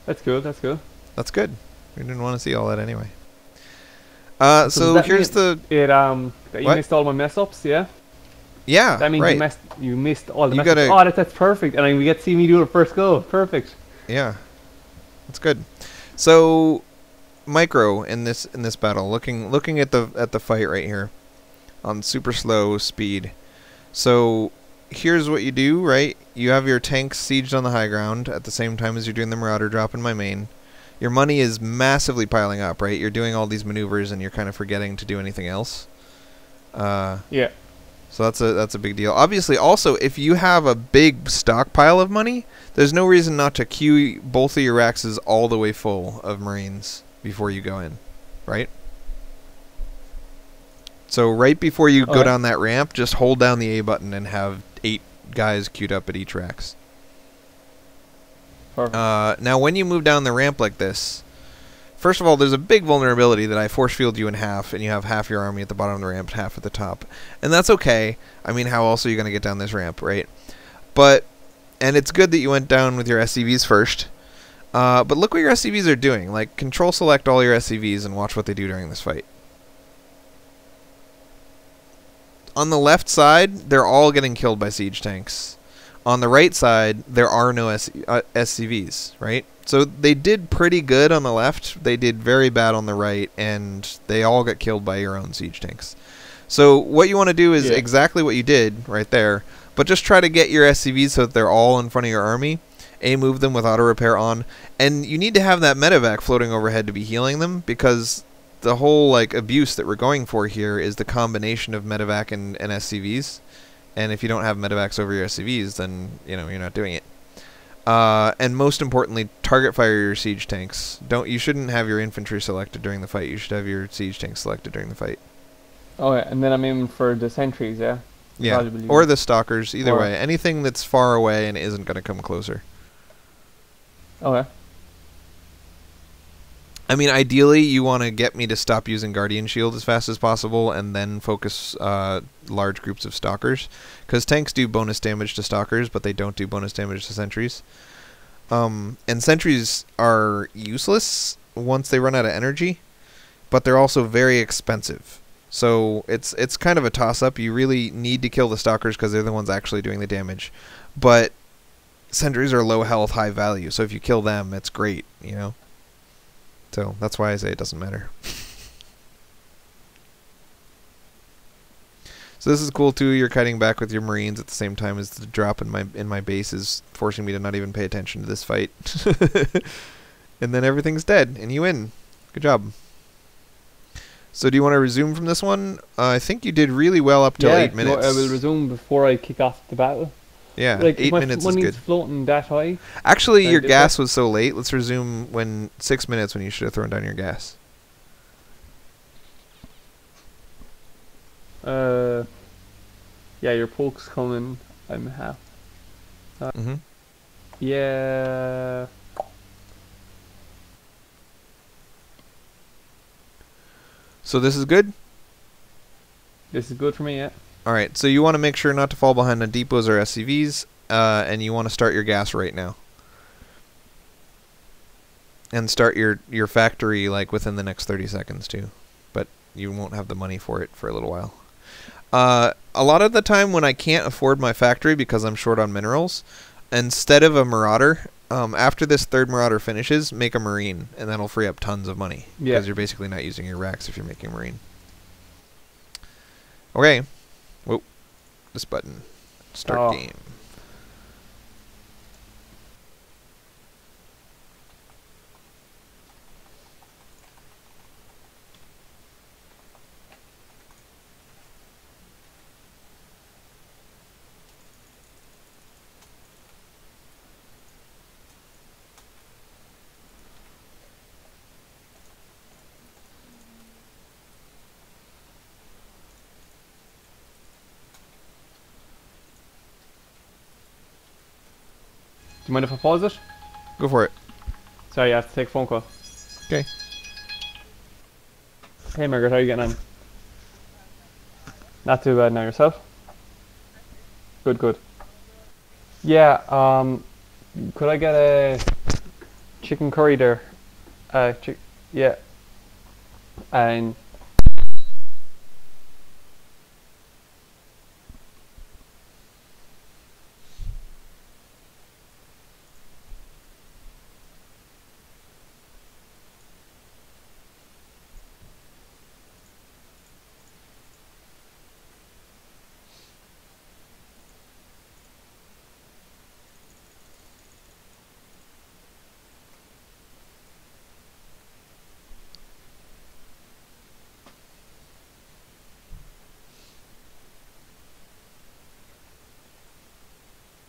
That's cool. That's cool. That's good. We didn't want to see all that anyway. So does So that here's mean the that you what? missed all my mess ups? Yeah. Yeah, That means right. you missed all the You mess ups. gotta Oh, that's perfect. And then we get to see me do it first go. Perfect. yeah, that's good. So micro in this battle, looking at the fight right here on super slow speed. So here's what you do, right? You have your tanks sieged on the high ground at the same time as you're doing the Marauder drop in my main. Your money is massively piling up, right? You're doing all these maneuvers and you're kind of forgetting to do anything else. Yeah. So that's a big deal. Obviously, also, if you have a big stockpile of money, there's no reason not to queue both of your Raxes all the way full of Marines before you go in, right? So right before you go down that ramp, just hold down the A button and have 8 guys queued up at each Rax. Now, when you move down the ramp like this, first of all, there's a big vulnerability that I force field you in half, and you have half your army at the bottom of the ramp, half at the top. And that's okay. I mean, how else are you going to get down this ramp, right? And it's good that you went down with your SCVs first. But look what your SCVs are doing. Like, control select all your SCVs and watch what they do during this fight. On the left side, they're all getting killed by siege tanks. On the right side, there are no SCVs, right? So they did pretty good on the left. They did very bad on the right, and they all got killed by your own siege tanks. So what you want to do is exactly what you did right there, but just try to get your SCVs so that they're all in front of your army. Move them with auto repair on, and you need to have that medevac floating overhead to be healing them, because the whole like abuse that we're going for here is the combination of medevac and SCVs. And if you don't have medevacs over your SCVs, then you're not doing it. And most importantly, target fire your siege tanks. You shouldn't have your infantry selected during the fight. You should have your siege tanks selected during the fight. Oh yeah, and then I'm aiming for the sentries, yeah. Yeah, or the stalkers. Either way, anything that's far away and isn't going to come closer. Okay. I mean, ideally, you want to get me to stop using Guardian Shield as fast as possible and then focus large groups of Stalkers. Because tanks do bonus damage to Stalkers, but they don't do bonus damage to Sentries. And Sentries are useless once they run out of energy, but they're also very expensive. So it's kind of a toss-up. You really need to kill the Stalkers because they're the ones actually doing the damage. But Sentries are low health, high value, so if you kill them, it's great, So that's why I say it doesn't matter. So this is cool too. You're kiting back with your Marines at the same time as the drop in my base is forcing me to not even pay attention to this fight. And then everything's dead and you win. Good job. So do you want to resume from this one? I think you did really well up till 8 minutes. I will resume before I kick off the battle. Yeah, like 8 minutes is good. Floating that high. Actually, your gas was so late. Let's resume when 6 minutes when you should have thrown down your gas. Yeah, your poke's coming. I'm half. Yeah. So this is good? This is good for me, yeah. Alright, so you want to make sure not to fall behind on depots or SCVs, and you want to start your gas right now. And start your factory like within the next 30 seconds too. But you won't have the money for it for a little while. A lot of the time when I can't afford my factory because I'm short on minerals, instead of a Marauder, after this third Marauder finishes, make a Marine, and that'll free up tons of money. Yeah. Because you're basically not using your racks if you're making Marine. Okay. Whoa. This button. Start game. Do you mind if I pause it? Go for it. Sorry, I have to take a phone call. Okay. Hey Margaret, how are you getting on? Not too bad now, yourself? Good, good. Yeah, could I get a chicken curry there. Yeah. And